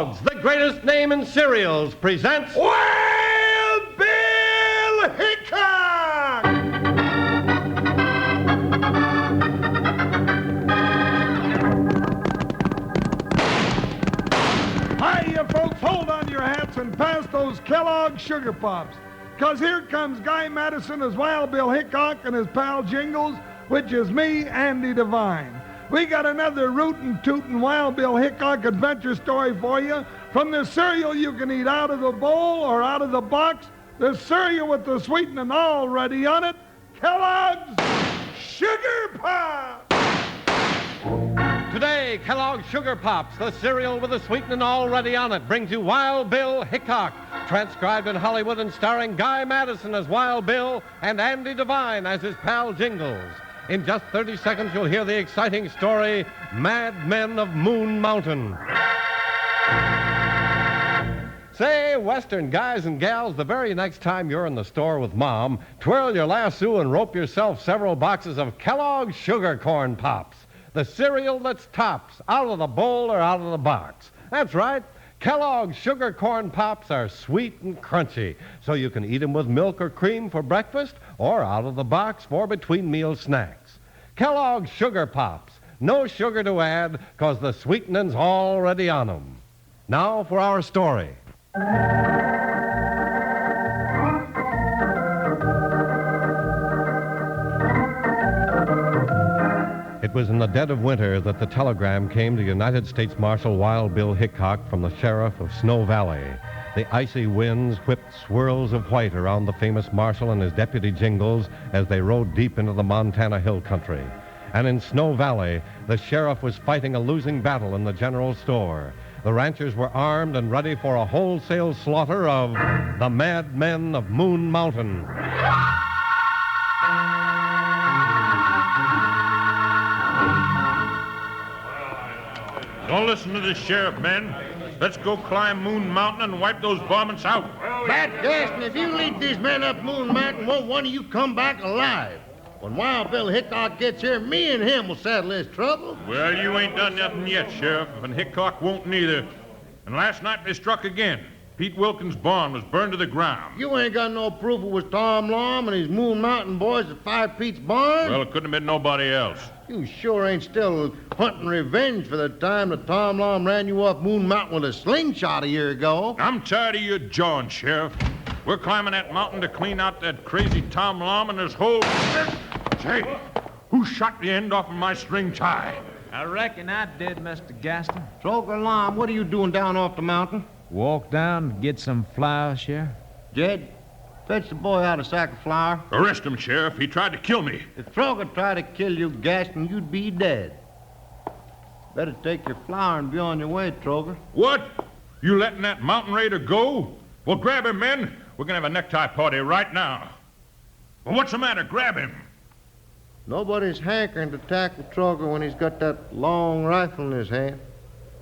Kellogg's, the greatest name in cereals, presents Wild Bill Hickok! Hiya, folks. Hold on to your hats and pass those Kellogg's Sugar Pops. Because here comes Guy Madison as Wild Bill Hickok and his pal Jingles, which is me, Andy Devine. We got another rootin' tootin' Wild Bill Hickok adventure story for you. From the cereal you can eat out of the bowl or out of the box, the cereal with the sweetening already on it, Kellogg's Sugar Pops! Today, Kellogg's Sugar Pops, the cereal with the sweetening already on it, brings you Wild Bill Hickok, transcribed in Hollywood and starring Guy Madison as Wild Bill and Andy Devine as his pal Jingles. In just 30 seconds, you'll hear the exciting story, Madmen of Moon Mountain. Say, Western guys and gals, the very next time you're in the store with Mom, twirl your lasso and rope yourself several boxes of Kellogg's Sugar Corn Pops, the cereal that's tops, out of the bowl or out of the box. That's right. Kellogg's Sugar Corn Pops are sweet and crunchy, so you can eat them with milk or cream for breakfast or out of the box for between-meal snacks. Kellogg's Sugar Pops. No sugar to add, 'cause the sweetening's already on them. Now for our story. It was in the dead of winter that the telegram came to United States Marshal Wild Bill Hickok from the sheriff of Snow Valley. The icy winds whipped swirls of white around the famous marshal and his deputy Jingles as they rode deep into the Montana hill country. And in Snow Valley, the sheriff was fighting a losing battle in the general store. The ranchers were armed and ready for a wholesale slaughter of the Madmen of Moon Mountain. Don't listen to the sheriff, men. Let's go climb Moon Mountain and wipe those varmints out. Bat Gaston, if you lead these men up Moon Mountain, won't one of you come back alive? When Wild Bill Hickok gets here, me and him will settle his trouble. Well, you ain't done nothing yet, Sheriff, and Hickok won't neither. And last night they struck again. Pete Wilkins' barn was burned to the ground. You ain't got no proof it was Tom Lom and his Moon Mountain boys that fired Pete's barn? Well, it couldn't have been nobody else. You sure ain't still hunting revenge for the time that Tom Lom ran you off Moon Mountain with a slingshot a year ago. I'm tired of your jawing, Sheriff. We're climbing that mountain to clean out that crazy Tom Lom and his whole... Say, who shot the end off of my string tie? I reckon I did, Mr. Gaston. Troker Lom, what are you doing down off the mountain? Walk down and get some flour, Sheriff. Jed, fetch the boy out a sack of flour. Arrest him, Sheriff. He tried to kill me. If Troker tried to kill you, Gaston, you'd be dead. Better take your flour and be on your way, Troker. What? You letting that mountain raider go? Well, grab him, men. We're going to have a necktie party right now. Well, what's the matter? Grab him. Nobody's hankering to tackle Troker when he's got that long rifle in his hand.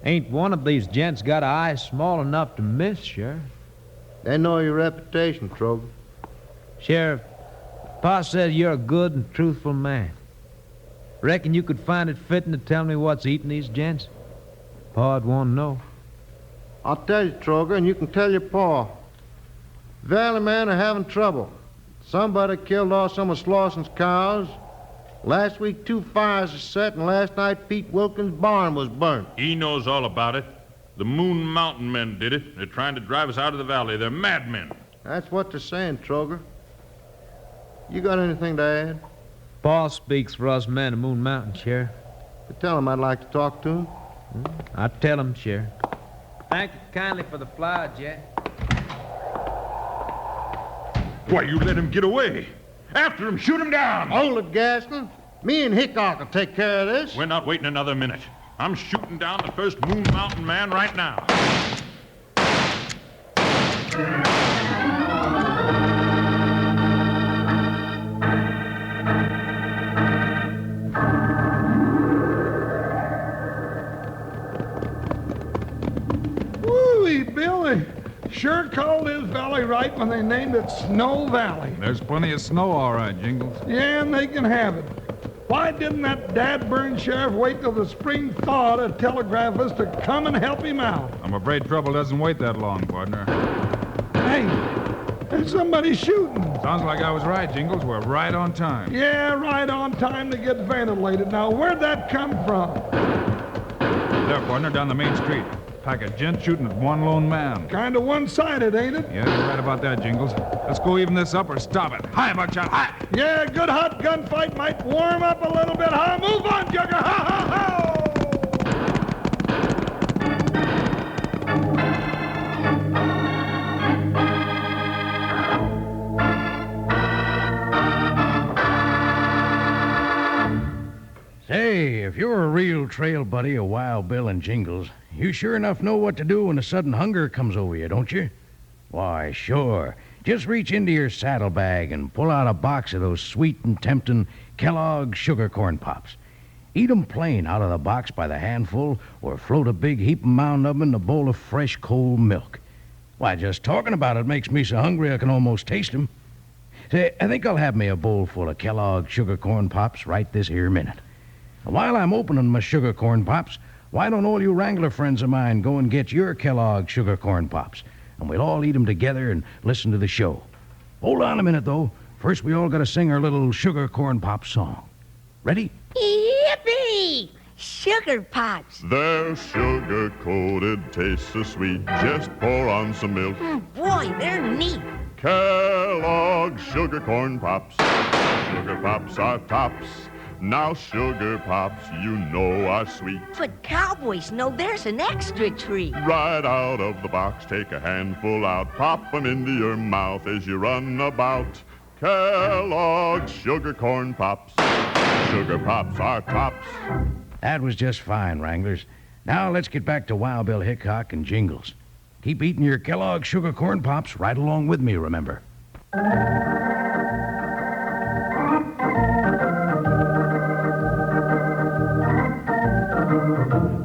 Ain't one of these gents got an eye small enough to miss, Sheriff. They know your reputation, Troker. Sheriff, Pa says you're a good and truthful man. Reckon you could find it fitting to tell me what's eating these gents? Pa'd want to know. I'll tell you, Troker, and you can tell your pa. Valley men are having trouble. Somebody killed off some of Slauson's cows. Last week, 2 fires were set, and last night, Pete Wilkins' barn was burnt. He knows all about it. The Moon Mountain men did it. They're trying to drive us out of the valley. They're madmen. That's what they're saying, Troker. You got anything to add? Pa speaks for us men of Moon Mountain, Sheriff. Tell him I'd like to talk to him. I tell him, Sheriff. Thank you kindly for the flour, Jed. Why, you let him get away. After him, shoot him down. Hold it, Gaston. Me and Hickok will take care of this. We're not waiting another minute. I'm shooting down the first Moon Mountain man right now. Woo-wee, Billy. Sure called this valley right when they named it Snow Valley. There's plenty of snow, all right, Jingles. Yeah, and they can have it. Why didn't that dad-burned sheriff wait till the spring thaw to telegraph us to come and help him out? I'm afraid trouble doesn't wait that long, partner. Hey, there's somebody shooting. Sounds like I was right, Jingles. We're right on time. Yeah, right on time to get ventilated. Now, where'd that come from? There, partner, down the main street. Pack of gents shooting at one lone man. Kind of one-sided, ain't it? Yeah, you're right about that, Jingles. Let's go even this up or stop it. Hi, buckshot, hi! Yeah, a good hot gunfight might warm up a little bit, huh? Move on, Jugger! Ha, ha, ha! Say, if you're a real trail buddy of Wild Bill and Jingles, you sure enough know what to do when a sudden hunger comes over you, don't you? Why, sure. Just reach into your saddlebag and pull out a box of those sweet and tempting Kellogg's sugar corn pops. Eat 'em plain out of the box by the handful or float a big heaping mound of 'em in a bowl of fresh, cold milk. Why, just talking about it makes me so hungry I can almost taste 'em. Say, I think I'll have me a bowl full of Kellogg's sugar corn pops right this here minute. While I'm opening my sugar corn pops, why don't all you Wrangler friends of mine go and get your Kellogg's sugar corn pops, and we'll all eat 'em together and listen to the show. Hold on a minute, though. First, we all got to sing our little sugar corn pop song. Ready? Yippee! Sugar pops. They're sugar-coated, taste so sweet. Just pour on some milk. Boy, they're neat. Kellogg's sugar corn pops. Sugar pops are tops. Now sugar pops, you know, are sweet. But cowboys know there's an extra treat. Right out of the box, take a handful out. Pop 'em into your mouth as you run about. Kellogg's sugar corn pops. Sugar pops are tops. That was just fine, Wranglers. Now let's get back to Wild Bill Hickok and Jingles. Keep eating your Kellogg's sugar corn pops right along with me, remember.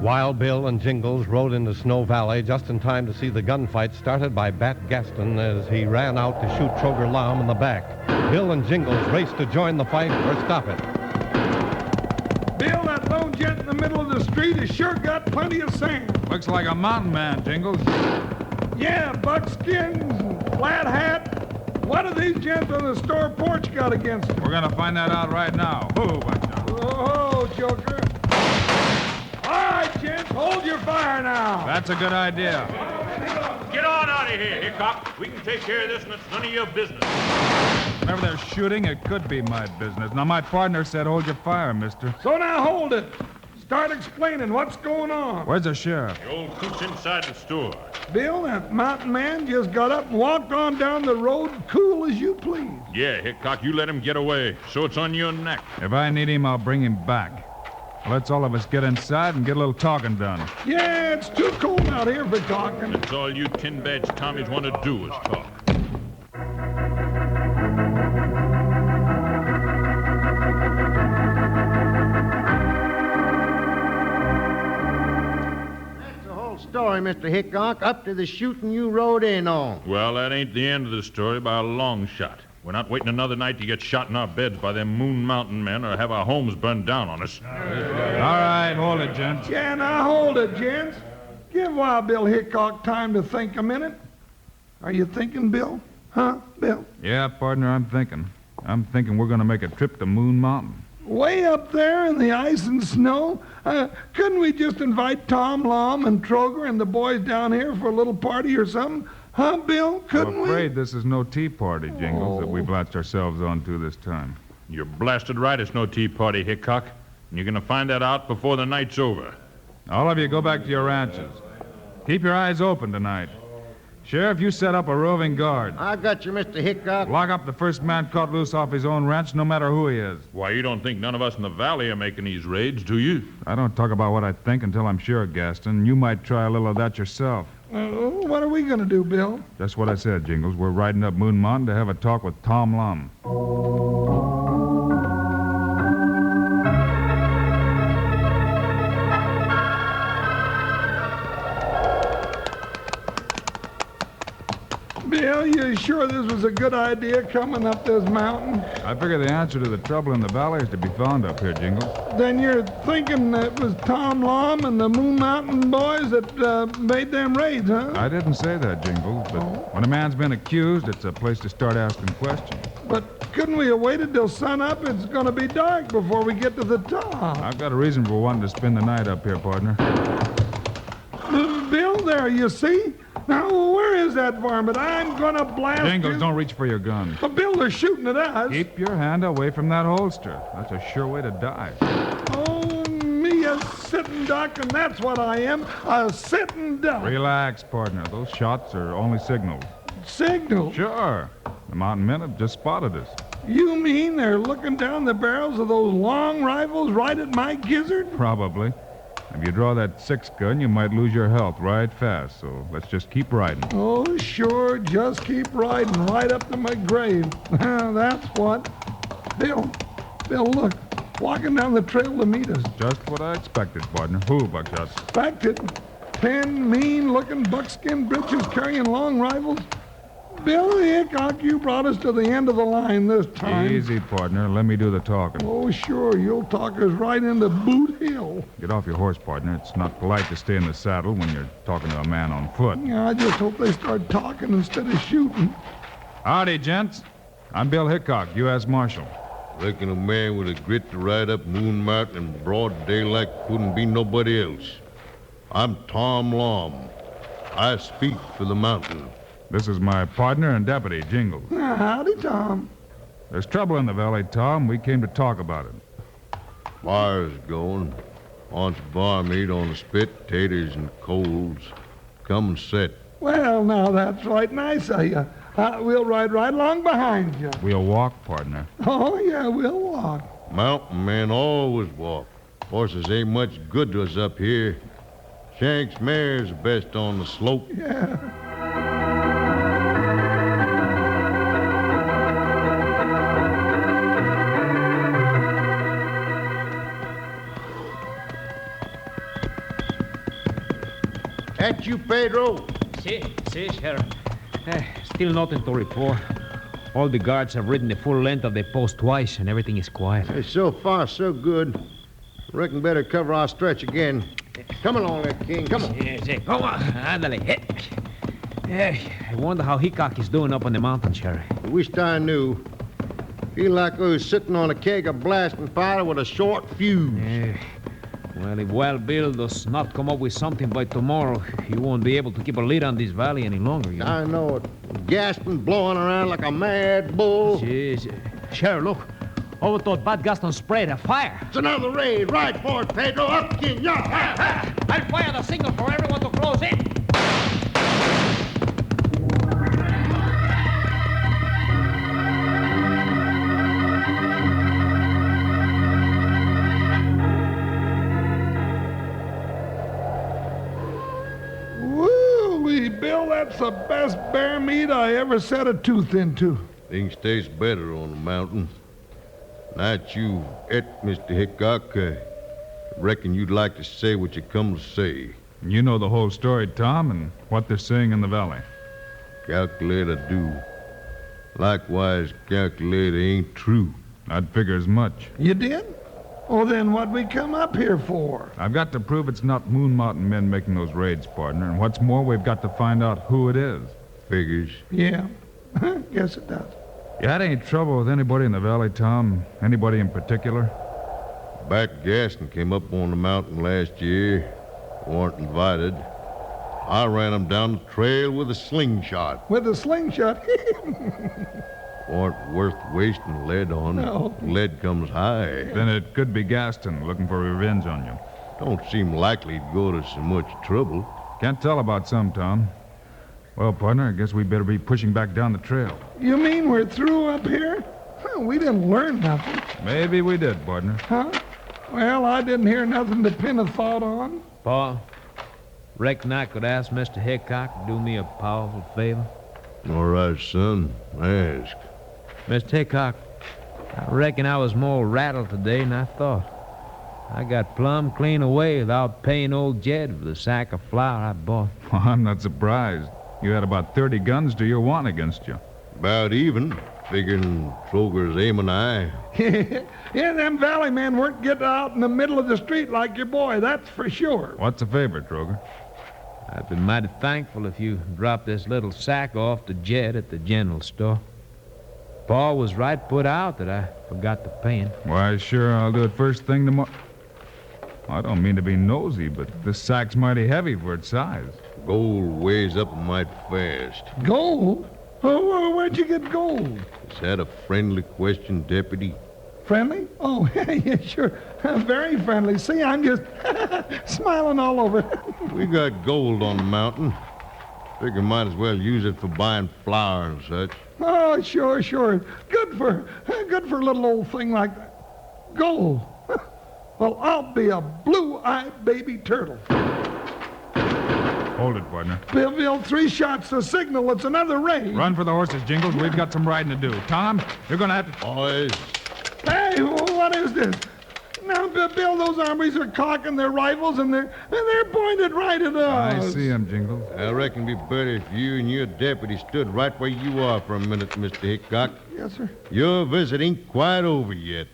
Wild Bill and Jingles rode into Snow Valley just in time to see the gunfight started by Bat Gaston as he ran out to shoot Troger Lom in the back. Bill and Jingles raced to join the fight or stop it. Bill, that lone gent in the middle of the street has sure got plenty of sand. Looks like a mountain man, Jingles. Yeah, buckskins and flat hat. What do these gents on the store porch got against them? We're gonna find that out right now. Whoa, buckshot. Oh, Joker. All right, gents, hold your fire now. That's a good idea. Get on out of here, Hickok. We can take care of this, and it's none of your business. Whenever they're shooting, it could be my business. Now, my partner said hold your fire, mister. So now hold it. Start explaining what's going on. Where's the sheriff? The old coot's inside the store. Bill, that mountain man just got up and walked on down the road cool as you please. Yeah, Hickok, you let him get away, so it's on your neck. If I need him, I'll bring him back. Let's all of us get inside and get a little talking done. Yeah, it's too cold out here for talking. That's all you tin-badge Tommies want to do is talk. That's the whole story, Mr. Hickok, up to the shooting you rode in on. Well, that ain't the end of the story by a long shot. We're not waiting another night to get shot in our beds by them Moon Mountain men or have our homes burned down on us. All right, hold it, gents. Yeah, now hold it, gents. Give Wild Bill Hickok time to think a minute. Are you thinking, Bill? Huh, Bill? Yeah, partner, I'm thinking. I'm thinking we're going to make a trip to Moon Mountain. Way up there in the ice and snow? Couldn't we just invite Tom Lom and Troger and the boys down here for a little party or something? Huh, Bill? Couldn't I'm afraid this is no tea party, Jingles, that we've latched ourselves onto this time. You're blasted right it's no tea party, Hickok. And you're going to find that out before the night's over. All of you go back to your ranches. Keep your eyes open tonight. Sheriff, you set up a roving guard. I got you, Mr. Hickok. Lock up the first man caught loose off his own ranch, no matter who he is. Why, you don't think none of us in the valley are making these raids, do you? I don't talk about what I think until I'm sure, Gaston. You might try a little of that yourself. What are we going to do, Bill? Just what I said, Jingles. We're riding up Moon Mountain to have a talk with Tom Lum. Bill, you sure this was a good idea coming up this mountain? I figure the answer to the trouble in the valley is to be found up here, Jingles. Then you're thinking it was Tom Lom and the Moon Mountain boys that made them raids, huh? I didn't say that, Jingles, but when a man's been accused, it's a place to start asking questions. But couldn't we have waited till sunup? It's going to be dark before we get to the top. I've got a reason for wanting to spend the night up here, partner. Bill, there, you see? Now, where is that varmint? I'm going to blast Jingles, you. don't reach for your gun. But Bill, they're shooting at us. Keep your hand away from that holster. That's a sure way to die. Oh, me a sitting duck, and that's what I am, a sitting duck. Relax, partner. Those shots are only signals. Signal? Sure. The mountain men have just spotted us. You mean they're looking down the barrels of those long rifles right at my gizzard? Probably. If you draw that 6-gun, you might lose your health right fast, so let's just keep riding. Oh, sure, just keep riding right up to my grave. That's what. Bill, look, walking down the trail to meet us. Just what I expected, partner. Who, Buckshot? Expected. 10 mean-looking buckskin britches carrying long rifles. Bill Hickok, you brought us to the end of the line this time. Easy, partner. Let me do the talking. Oh, sure, you'll talk us right into Boot Hill. Get off your horse, partner. It's not polite to stay in the saddle when you're talking to a man on foot. Yeah, I just hope they start talking instead of shooting. Howdy, gents. I'm Bill Hickok, U.S. Marshal. Reckon a man with a grit to ride up Moon Mountain in broad daylight couldn't be nobody else. I'm Tom Lom. I speak for the mountain. This is my partner and deputy, Jingles. Howdy, Tom. There's trouble in the valley, Tom. We came to talk about it. Fire's going. Wants varmint on the spit, taters and coals. Come and sit. Well, now, that's right nice of you. We'll ride right along behind you. We'll walk, partner. Oh, yeah, we'll walk. Mountain men always walk. Horses ain't much good to us up here. Shank's mare's best on the slope. Yeah. That you, Pedro? See, Sheriff. Still nothing to report. All the guards have ridden the full length of the post twice, and everything is quiet. Hey, so far, so good. Reckon better cover our stretch again. Come along there, King. Come on. Yes, go on. Ándale. I wonder how Hickok is doing up on the mountain, Sheriff. I wished I knew. Feel like I was sitting on a keg of blasting powder with a short fuse. Well, if Wild Bill does not come up with something by tomorrow, he won't be able to keep a lid on this valley any longer, you know. I know it. Gasping, blowing around like a mad bull. Yes. Sheriff, look. Over toward Bad Gaston sprayed a fire. It's another raid. Right for it, Pedro. Up, King. Yeah. I'll fire the signal for everyone to close in. Woo-wee, Bill, that's the best bear meat I ever set a tooth into. Things taste better on the mountain. Not you, Mr. Hickok. Reckon you'd like to say what you come to say. You know the whole story, Tom, and what they're saying in the valley. Calculate I do. Likewise, calculate it ain't true. I'd figure as much. You did? Well, then what'd we come up here for? I've got to prove it's not Moon Mountain men making those raids, partner. And what's more, we've got to find out who it is. Figures. Yeah, guess it does. You had any trouble with anybody in the valley, Tom? Anybody in particular? Bat Gaston came up on the mountain last year. Weren't invited. I ran him down the trail with a slingshot. With a slingshot? Weren't worth wasting lead on. No. Lead comes high. Then it could be Gaston looking for revenge on you. Don't seem likely to go to so much trouble. Can't tell about some, Tom. Well, partner, I guess we better be pushing back down the trail. You mean we're through up here? Well, we didn't learn nothing. Maybe we did, partner. Huh? Well, I didn't hear nothing to pin a thought on. Pa, reckon I could ask Mr. Hickok to do me a powerful favor? All right, son. Ask. Mr. Hickok, I reckon I was more rattled today than I thought. I got plumb clean away without paying old Jed for the sack of flour I bought. Well, I'm not surprised. You had about 30 guns to your one against you. About even, figuring Troger's aiming eye. Yeah, them valley men weren't getting out in the middle of the street like your boy, that's for sure. What's the favor, Troger? I'd be mighty thankful if you dropped this little sack off to Jed at the general store. Paul was right put out that I forgot to pay him. Why, sure, I'll do it first thing tomorrow. I don't mean to be nosy, but this sack's mighty heavy for its size. Gold weighs up mighty fast. Gold? Oh, where'd you get gold? Is that a friendly question, Deputy? Friendly? Oh, yeah, sure. Very friendly. See, I'm just smiling all over. We got gold on the mountain. Figure might as well use it for buying flour and such. Oh, sure. Good for a little old thing like that. Gold. Well, I'll be a blue-eyed baby turtle. Hold it, partner. Bill, 3 shots to signal. It's another raid. Run for the horses, Jingles. We've got some riding to do. Tom, you're going to have to... Boys, Hey, what is this? Now, Bill, those hombres are cocking their rifles and they're pointed right at us. I see him, Jingles. I reckon it'd be better if you and your deputy stood right where you are for a minute, Mr. Hickok. Yes, sir. Your visit ain't quite over yet.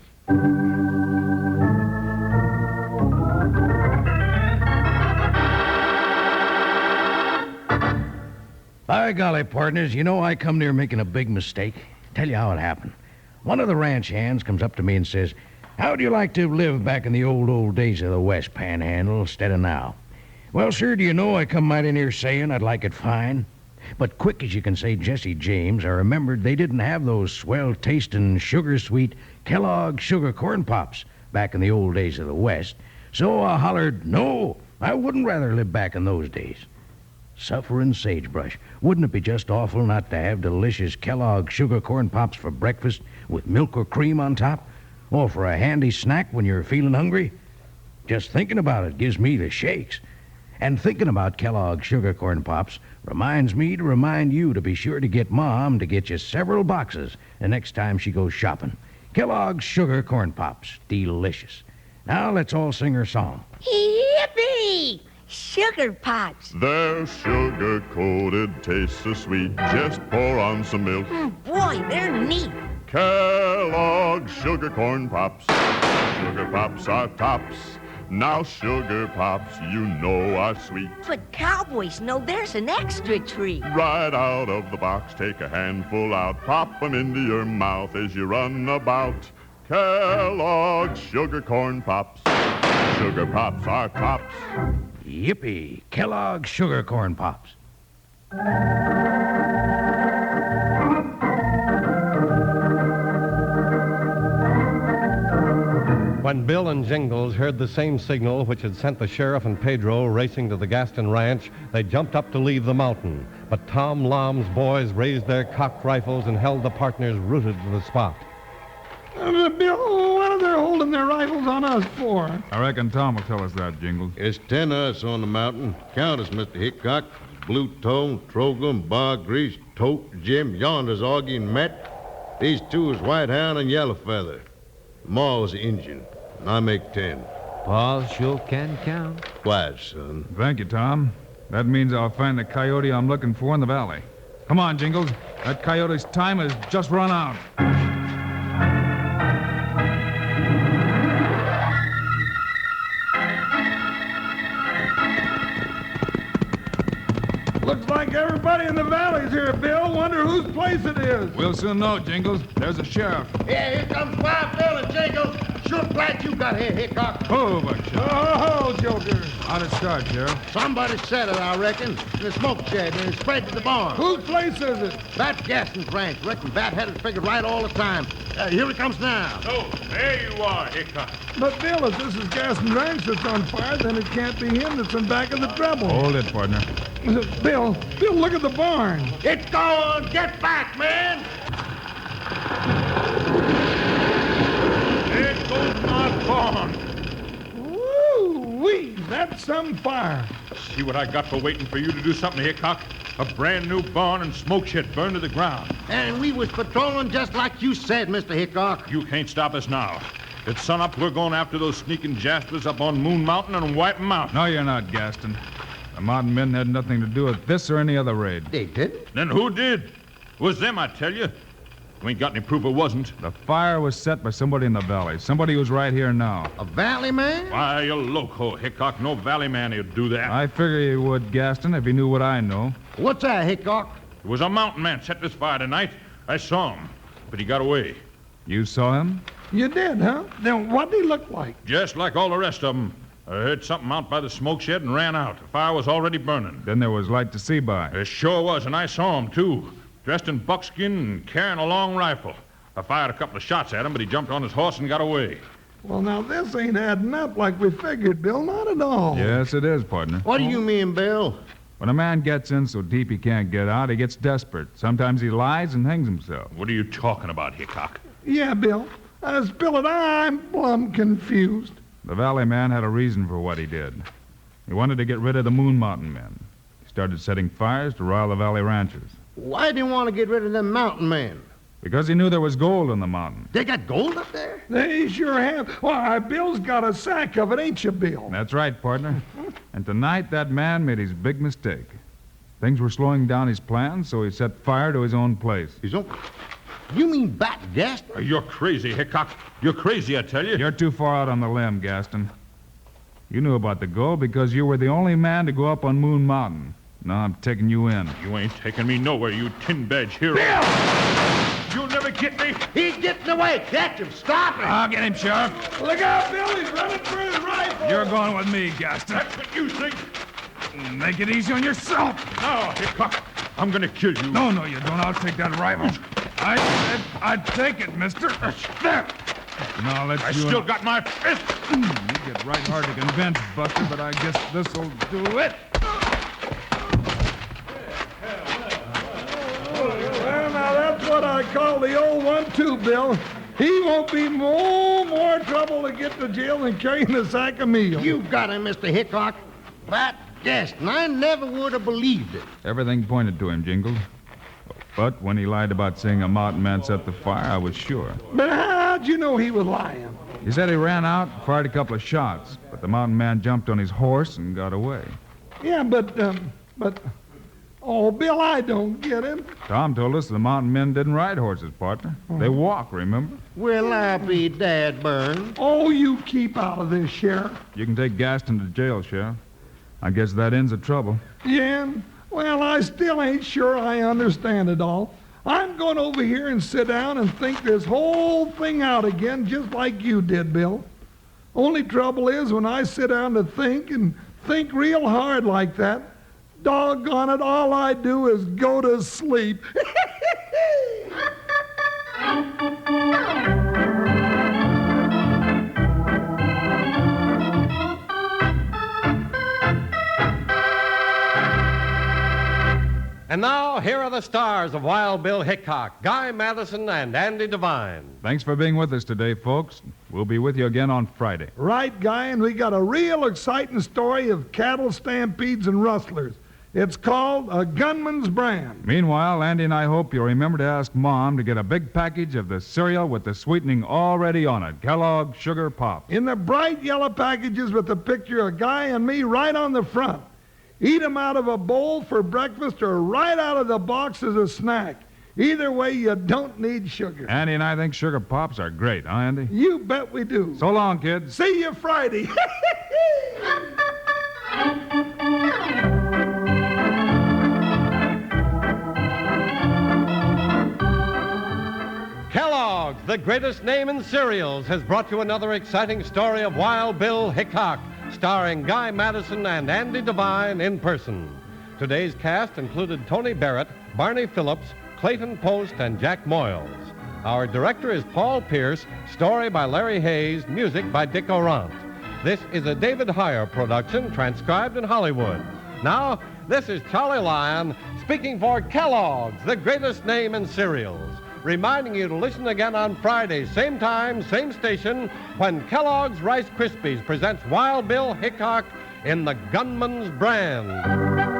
By golly, partners, you know I come near making a big mistake. Tell you how it happened. One of the ranch hands comes up to me and says, "How'd you like to live back in the old days of the West Panhandle instead of now?" Well, sir, do you know I come mighty near saying I'd like it fine. But quick as you can say Jesse James, I remembered they didn't have those swell-tasting, sugar-sweet Kellogg sugar corn pops back in the old days of the West. So I hollered, no, I wouldn't rather live back in those days. Suffering sagebrush. Wouldn't it be just awful not to have delicious Kellogg sugar corn pops for breakfast with milk or cream on top? Or for a handy snack when you're feeling hungry? Just thinking about it gives me the shakes. And thinking about Kellogg sugar corn pops reminds me to remind you to be sure to get Mom to get you several boxes the next time she goes shopping. Kellogg's sugar corn pops. Delicious. Now let's all sing her song. Yippee! Sugar pops. They're sugar-coated, taste so sweet. Just pour on some milk. Boy, they're neat. Kellogg's sugar corn pops. Sugar pops are tops. Now sugar pops, you know, are sweet. But cowboys know there's an extra treat. Right out of the box, take a handful out. Pop 'em into your mouth as you run about. Kellogg's sugar corn pops. Sugar pops are tops. Yippee! Kellogg's sugar corn pops. When Bill and Jingles heard the same signal which had sent the sheriff and Pedro racing to the Gaston Ranch, they jumped up to leave the mountain. But Tom Lom's boys raised their cocked rifles and held the partners rooted to the spot. Bill, what are they holding their rifles on us for? I reckon Tom will tell us that, Jingles. There's 10 of us on the mountain. Count us, Mr. Hickok. Blue Toe, Trogle, Bar Grease, Tote, Jim, yonder's Augie and Matt. These 2 is White Hound and Yellow Feather. Maw's the Injun, and I make 10. Paul sure can count. Quiet, son. Thank you, Tom. That means I'll find the coyote I'm looking for in the valley. Come on, Jingles. That coyote's time has just run out. Looks like everybody in the valley's here, Bill. Wonder whose place it is. We'll soon know, Jingles. There's a sheriff. Yeah, here comes Wild Bill and Jingles. Sure glad you got here, Hickok. Oh, Buckshot. Oh, Joker. How'd it start, Sheriff? Somebody said it, I reckon, in the smoke shed, and it spread to the barn. Whose place is it? That Gaston's ranch. Reckon Bat-Headed figured right all the time. Here he comes now. Oh, there you are, Hickok. But, Bill, if this is Gaston Ranch that's on fire, then it can't be him that's in back of the trouble. Hold it, partner. Bill, look at the barn. It's gone. Get back, man. There goes my barn. Woo-wee, that's some fire. See what I got for waiting for you to do something, Hickok? A brand new barn and smoke shed burned to the ground. And we was patrolling just like you said, Mr. Hickok. You can't stop us now. At sunup, we're going after those sneaking jaspers up on Moon Mountain and wipe 'em out. No, you're not, Gaston. The mountain men had nothing to do with this or any other raid. They did? Then who did? It was them, I tell you. We ain't got any proof it wasn't. The fire was set by somebody in the valley. Somebody who's right here now. A valley man? Why, you loco, Hickok. No valley man would do that. I figure he would, Gaston, if he knew what I know. What's that, Hickok? It was a mountain man set this fire tonight. I saw him, but he got away. You saw him? You did, huh? Then what'd he look like? Just like all the rest of them. I heard something out by the smoke shed and ran out. The fire was already burning. Then there was light to see by. It sure was, and I saw him, too. Dressed in buckskin and carrying a long rifle. I fired a couple of shots at him, but he jumped on his horse and got away. Well, now, this ain't adding up like we figured, Bill. Not at all. Yes, it is, partner. What do you mean, Bill? When a man gets in so deep he can't get out, he gets desperate. Sometimes he lies and hangs himself. What are you talking about, Hickok? Yeah, Bill. Spill it. I'm plumb confused. The valley man had a reason for what he did. He wanted to get rid of the Moon Mountain men. He started setting fires to rile the valley ranchers. Why do you want to get rid of them mountain men? Because he knew there was gold in the mountain. They got gold up there? They sure have. Why, Bill's got a sack of it, ain't you, Bill? That's right, partner. And tonight that man made his big mistake. Things were slowing down his plans, so he set fire to his own place. His own... You mean Bat Gaston? You're crazy, Hickok. You're crazy, I tell you. You're too far out on the limb, Gaston. You knew about the gold because you were the only man to go up on Moon Mountain. Now I'm taking you in. You ain't taking me nowhere, you tin badge hero. Bill! You'll never get me. He's getting away. Catch him. Stop him. I'll get him, Sheriff. Look out, Bill. He's running for his rifle. You're going with me, Gaston. That's what you think. Make it easy on yourself. No, Hickok. I'm gonna kill you. No, you don't. I'll take that rifle. I'd take it, mister. There. Now, let's I do still it. got my fist. You get right hard to convince, Buster, but I guess this'll do it. Well, now, that's what I call the old 1-2, Bill. He won't be no more trouble to get to jail than carrying a sack of meal. You got him, Mr. Hickok. Bat Gaston. I never would have believed it. Everything pointed to him, Jingles. But when he lied about seeing a mountain man set the fire, I was sure. But how'd you know he was lying? He said he ran out, fired a couple of shots, but the mountain man jumped on his horse and got away. Yeah, but, oh, Bill, I don't get it. Tom told us the mountain men didn't ride horses, partner. They walk, remember? Well, I'll be dad burned. Oh, you keep out of this, Sheriff. You can take Gaston to jail, Sheriff. I guess that ends the trouble. Yeah? Well, I still ain't sure I understand it all. I'm going over here and sit down and think this whole thing out again, just like you did, Bill. Only trouble is when I sit down to think and think real hard like that, doggone it, all I do is go to sleep. And now, here are the stars of Wild Bill Hickok, Guy Madison, and Andy Devine. Thanks for being with us today, folks. We'll be with you again on Friday. Right, Guy, and we got a real exciting story of cattle stampedes and rustlers. It's called A Gunman's Brand. Meanwhile, Andy and I hope you'll remember to ask Mom to get a big package of the cereal with the sweetening already on it, Kellogg's Sugar Pops. In the bright yellow packages with the picture of Guy and me right on the front. Eat 'em out of a bowl for breakfast or right out of the box as a snack. Either way, you don't need sugar. Andy and I think Sugar Pops are great, huh, Andy? You bet we do. So long, kids. See you Friday. Kellogg's, the greatest name in cereals, has brought you another exciting story of Wild Bill Hickok, starring Guy Madison and Andy Devine in person. Today's cast included Tony Barrett, Barney Phillips, Clayton Post, and Jack Moyles. Our director is Paul Pierce, story by Larry Hayes, music by Dick Orant. This is a David Heyer production, transcribed in Hollywood. Now, this is Charlie Lyon speaking for Kellogg's, the greatest name in cereals, reminding you to listen again on Friday, same time, same station, when Kellogg's Rice Krispies presents Wild Bill Hickok in The Gunman's Brand.